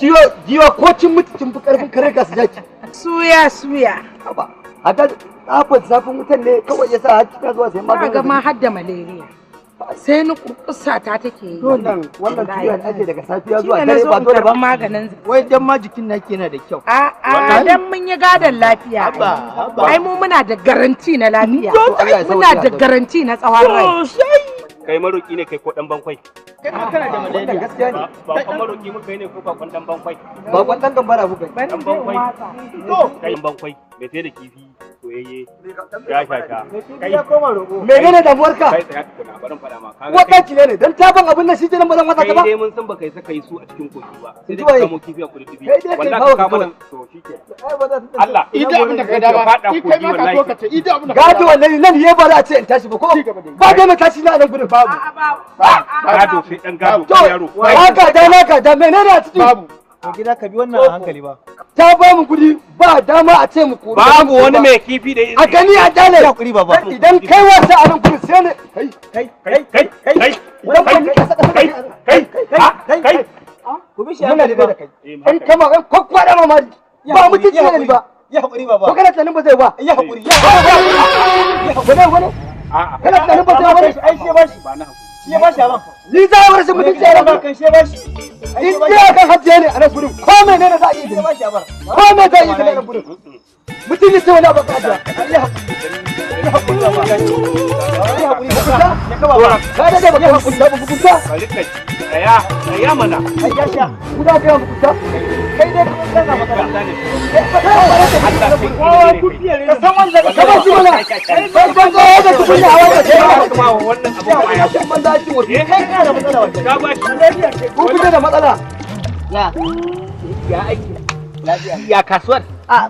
jiwa ko cin mutuncin fi karfin kare ka su jaki. Suya. Haka tsafin zafin wutan ne kawai ya sa har kika zuwa sai magani. Ga ma har da malaria. Sai ni kurkusa ta take yi. Wannan ciwon ake daga safiya zuwa dare ba dole ba maganin. Wai dan ma jikin nake yana da kyau. A'a dan mun yi gadon lafiya. Ai mu muna da garanti na lafiya. Muna da garanti na tsawon rai. Kai maroki ne kai ko dan bankwai? Kai ma kana da malaria gaskiya ne. Ba kon maroki muka ne ko ba kon dan bankwai? Ba kon dan gambara muka. Dan bankwai. To kai bankwai bai sai da kifi soyayye. Ya shasha. Kai ya koma roƙo. Menene damuwarka? Kai tsaya kuna barin fada ma. Wadanci ne dan taban abin nan shi kenan ba zan wata ka ba. Kai dai mun san baka yi saka yi su a cikin koki ba. Sai dai ka kamo kifi a kudubi. Wallahi ka mana to shike. Allah idan abin da kai da ba kai ma ka so ka ce idan abin da gado wallahi nan ya ba za a ce in tashi ba ko ba dai na tashi na nan gudun babu. Gado sai dan gado yaro. Haka da menene a cikin babu. Ko gida ka bi wannan a hankali ba. Ta ba mu gudi ba dama a ce mu kore. Babu wani mai kifi da a gani a dale. Hakuri baba. Idan kai wasa a nan gudun sai ne kai. Ku bi shi hankali ba. In kama in kokkwada mamari. Ba mutunci ne ba. Ya hakuri baba. Ko kana tunanin ba zai ba. Ya hakuri. Wani. Kana tunanin ba zai ba. Ai shi ba shi. Ba na hakuri. Shi ba shi ba. Ni za a rashin mutunci a nan kan shi ba shi. In dai kan hajjiya ne a nan gurin ko menene za a yi da bashi a bar. Ko me za a yi da nan gurin. Mutum ne sai wani abu ka ajiya. Ya hakuri baba. Ya hakuri baba. Ya ka baba. Ka da dai baka hakuri ba bukunta. Tsaya mana. Ai ya sha. Guda ga bukunta. Kai dai ka kana magana. Ka san wanda ka ba shi mana. Kai san ga da tukunya a wannan sai kuma wannan abu ba ya ban da shi wato. Kai kana da matsala wato. Ka ba shi. Ku kuke da matsala. Ya aiki. Lafiya. Ya kasuwar.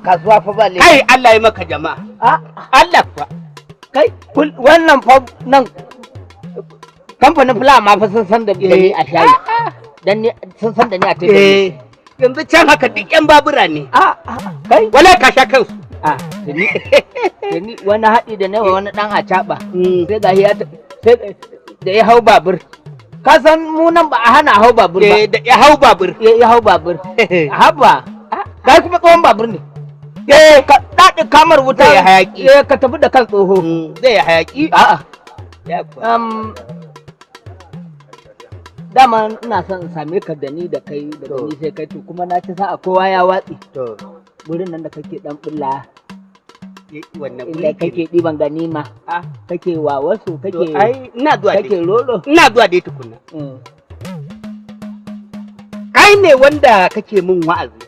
Kasuwa fa ba le. Kai Allah ya maka jama'a. Allah fa. Kai wannan fa nan kamfanin fula ma fa sun san da ni a shayi. Dan ni sun san da ni a Teburin. Yanzu can haka duk yan babura ne. Kai Wala ka sha kansu. da ni wani haɗi da nawa wani ɗan a caɓa. Sai ga ya sai da ya hau babur. Ka san mu nan ba a hana hau babur ba. Da ya hau babur. Ya hau babur. Haba. Kai kuma tsohon babur ne. Ka daɗi kamar wuta ya hayaki. Ka tafi da kan tsoho. Zai ya hayaki. Dama ina son in same ka da ni da kai da ni sai kai to kuma na ci sa'a kowa ya watsi. Wurin nan da kake dan bulla. Wannan inda kake ɗiban ganima. Kake wawasu kake ina zuwa kake rolo. Ina zuwa dai tukunna. Kai ne wanda kake min wa'azi.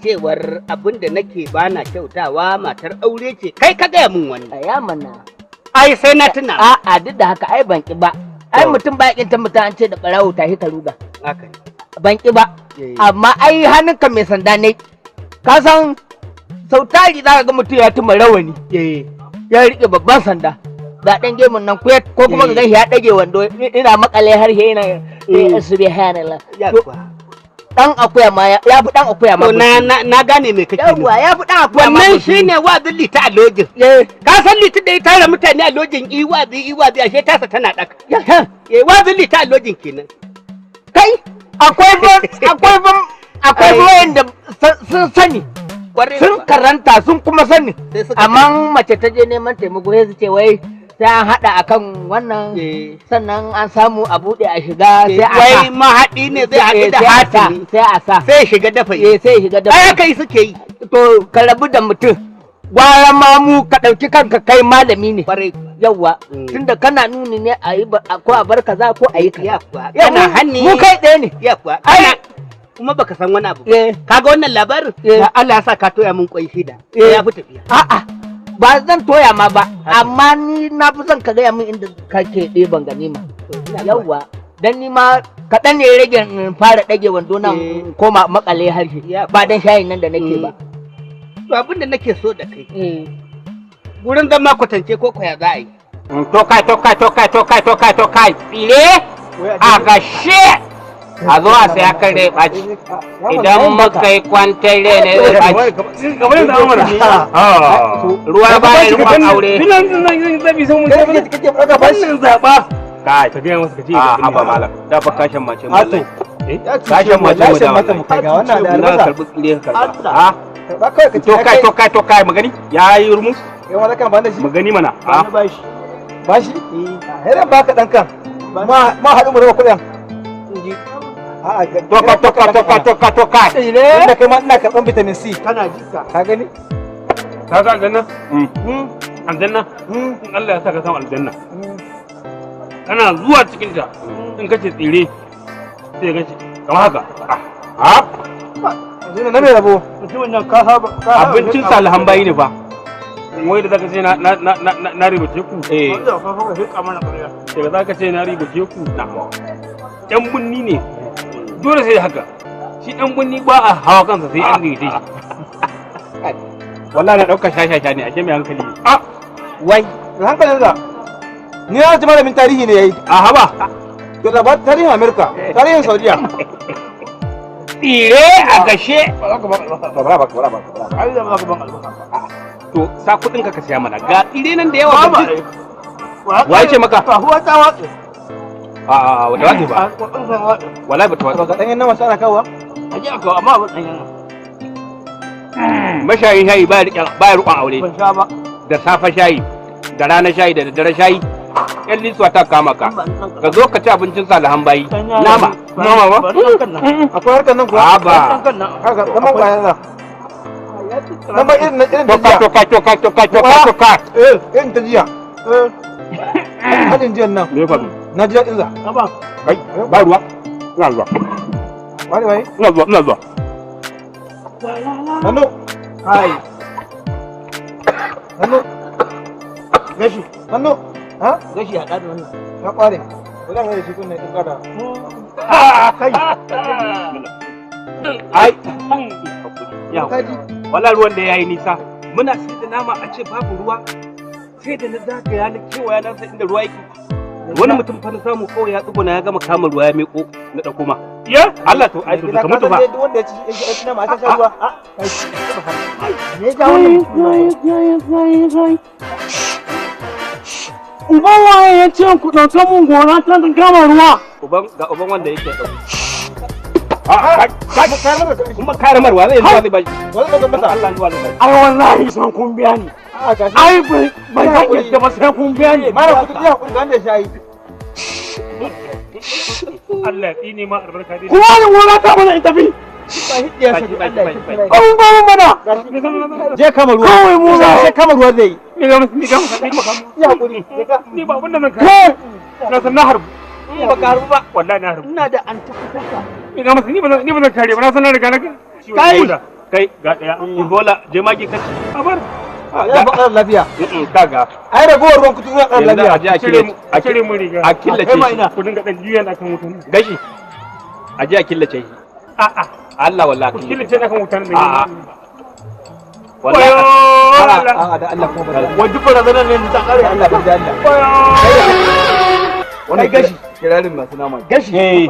Cewar abin da nake bana kyautawa matar aure ce. Kai ka gaya min wannan. Ya mana. Ai sai na tuna. A'a duk da haka ai ban ki ba. Ai mutum ba yakin mutum an ce da barawo tashi ka ruga. Haka ne. Ban ki ba. Amma ai hannunka mai sanda ne. Ka san sau tari za ka ga mutum ya tuma rawani. Ya rike babban sanda. Ga dan gemun nan ko kuma ga ganshi ya dage wando ina makale harshe ina subhanallah. Dan akuya ma ya fi dan akuya ma. Na gane me kake nufi. Ya fi dan akuya ma. Wannan shine wazin lita a lojin. Ka san lita da ya tara mutane a lojin iwazi ashe tasa tana daka. Wazin lita a lojin kenan. Kai akwai wanda sun sani. Sun karanta sun kuma sani. Amma mace ta je neman taimako sai su ce wai sai an haɗa akan wannan sannan an samu a buɗe a shiga sai a sa. Wai mahaɗi ne zai haɗu da hatimi sai a sa. Sai shiga dafa yi. Sai shiga dafa. Ai haka yi suke yi. To ka rabu da mutum. Gwara ma mu ka ɗauki kanka kai malami ne. Yawwa. Tunda kana nuni ne a yi ko a bar kaza ko a yi kaza. Kana hanni. Mu kai ɗaya ne. Yawwa. Kuma baka san wani abu. Kaga wannan labarin? Allah ya sa ka toya min kwai shida. Ya fi tafiya. A'a. Ba zan toya ma ba, amma ni na fi son ka gaya min inda kake ɗeban ganima. Yawwa, dan ni ma kaɗan ne rage in fara ɗage wando nan koma makale harshe, ba dan shayin nan da nake ba. To abin da nake so da kai. Gurin zama kwatance ko kwaya za a yi. Tokai, tsire a gashe. A zo a saya kan rai ɓaci. Idan muka yi kwantar rai ne zai ɓaci. Ruwa ba ya rikon aure. Wannan zaɓa. Kai, ka gaya masa ka ce ga haba malam. Da fa kashin mace malam. Gashin mace mu da mata mu kai ga wannan da albasa. karbi tsire karba. Ha? Ba kai ka To kai magani. Yayi rumus. Yau wala kan banda shi. Magani mana. Ha? Bashi. Bashi? Hera baka dan kan. Ma haɗu mu raba kuɗin. Toka. Inda kai ma ina karɓan vitamin C. Kana jika. Ka gani? Ka ga aljanna? Aljanna? In Allah ya saka san aljanna. Kana zuwa cikin ta in kace tsire sai kace kamar haka. Yanzu na mai rabo. Mutumin nan ka saba. Abincin salihan bayi ne fa. Wai da zaka ce na ribace ku. Wanda ka fara hika mana ƙarya. Daga zaka ce na ribace ku. Yan bunni ne. Dole sai haka. Shi dan bunni ba a hawa kansa sai an gaide shi. Wallahi na dauka shashasha ne ake mai hankali. Wai, hankalin da. Ni na ji malamin tarihi ne yayi. A haba. To da ba tarihin Amerika, tarihin Saudiya. Tsire a gashe. Bara ba. Ai da ba ka ban albasa. To sa kudin ka siya mana. Ga tsire nan da yawa. Wai ce maka? Ka huwa ta watsa. Wata wace ba. Wallahi bata wace. Ga danyen nama sana kawo. Aje aka amma ba danyen nan. Mashayin shayi ba riƙon aure. Ban sha ba. Da safa shayi, da rana shayi, da daddare shayi. Yan lisuwa ta kama ka. Ka zo ka ci abincin salihan bayi. Nama. Nama ba? Akwai harkar nan kuwa? A ba. Haka, zaman bayan nan. Nama irin ta jiya. Toka. Irin ta jiya. Hadin jiyan nan. Me fa? Na ji daɗin za. Kai, ba ruwa. Ina zuwa. Wai. Ina zuwa. Hannu. Hai. Hannu. Gashi. Hannu. Ha? Gashi haɗa da wannan. Ya ƙware. Idan mai da shi kunne ɗin kada. Kai. Ai. Ya. Wallahi ruwan da yayi nisa. Muna sai da nama a ce babu ruwa. Sai da na zagaya na kewaya na san inda ruwa yake. Wani mutum fa na samu kawai ya tsuguna ya gama kama ruwa ya meko na ɗauko ma. Ya? Allah to ai to ka mutu ba. Wanda ya ci nama aka sha ruwa. Ne ga wannan. Uban waye ya ce ku ɗauke mun gora ta gama ruwa. Uban wanda yake ɗauko. Kuma kare marwa zai zuwa zai bashi. Wani ɗaukar masa. Allah zuwa zai bashi. Ai wallahi san kun biya ni. Ai bai kan yadda ba sai kun biya ni. Mara kuɗi ya kuɗi wanda ya shayi. Allah ya tsine ma albarka dai. Kuma ni gora ta mana in tafi. Kun ba mun mana. Je kama ruwa. Kawai mu za Je kama ruwa zai yi. Ni ga musu. Ya hakuri. Ni ba abin da nan kai. Na san na harbu. Ba ka harbu ba. Wallahi na harbu. Ina da antakutarka. Ni ga musu ni ba zan kare ba na san na riga na kai ga daya. Ebola je magi kace. Abar. Ya ba ƙarar lafiya. Kaga. Ai ragowar ruwan kutu zuwa ƙarar lafiya. A cire mu riga. A killace shi. Ku dinga dan juyan akan wutan. Gashi. A je a killace shi. A'a. Allah wallahi. Ku killace akan wutan ne. A'a. Wallahi. A'a da Allah kuma ba. Wanda fara zanan ne ta kare Allah ba da Allah. Wannan gashi. Kirarin masu nama. Gashi.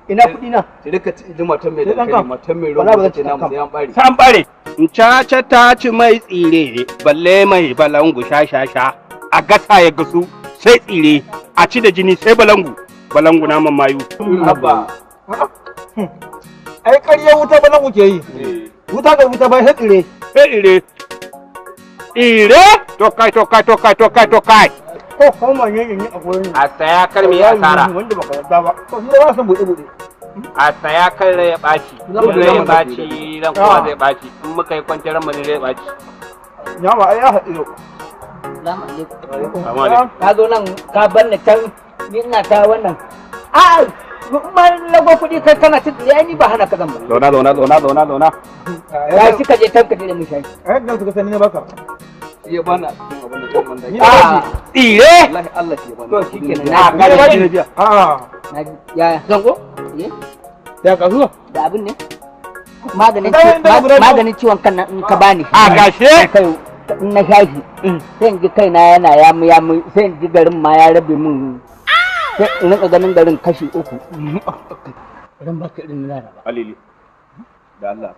Ina kuɗi na. Sai duka ci matan mai da matan mai ruwa. Wala ba zan ci namu sai an bare. Sai an bare. Caca ta ci mai tsire, balle mai balangu sha. A gasa ya gasu sai tsire, a ci da jini sai balangu naman mayu. Abba. Ai ƙarya wuta balangu ke yi. Wuta ga wuta bai sai tsire. Sai tsire. Tsire? Tokai. ko kuma ne a gurin A saya kar me ya tsara. wanda baka yarda ba To shi da ba san bude. A saya kar ya ɓaci. Zai ɓaci, ran kowa zai ɓaci. In muka yi kwanciyar mu ne zai ɓaci. Ya ba ai ya haɗu yau. Assalamu alaikum. Ka zo nan ka bar ni can ni ina ta wannan. A kuma lago kuɗi kai kana ta tsaya ni ba hana ka zan ba. Zauna. Ya shi ka je tanka da mu shayi. Ai da suka sani ne baka. Iya bana cikin abin da ke wanda. Ah, Tsire? wallahi Allah ke bani. To shikenan Na na ga Ba shi. ni biya. A'a. na ya zango Ya kasuwa. da abin ne maganin Ka dawo inda maganin ciwon kan nan in ka bani A gashe? kai in na shafi sai in ji kaina yana yamu sai in ji garin ma ya rabe min sai in rinka ganin garin kashi 3 idan ba ka irin na Alili. Da Allah.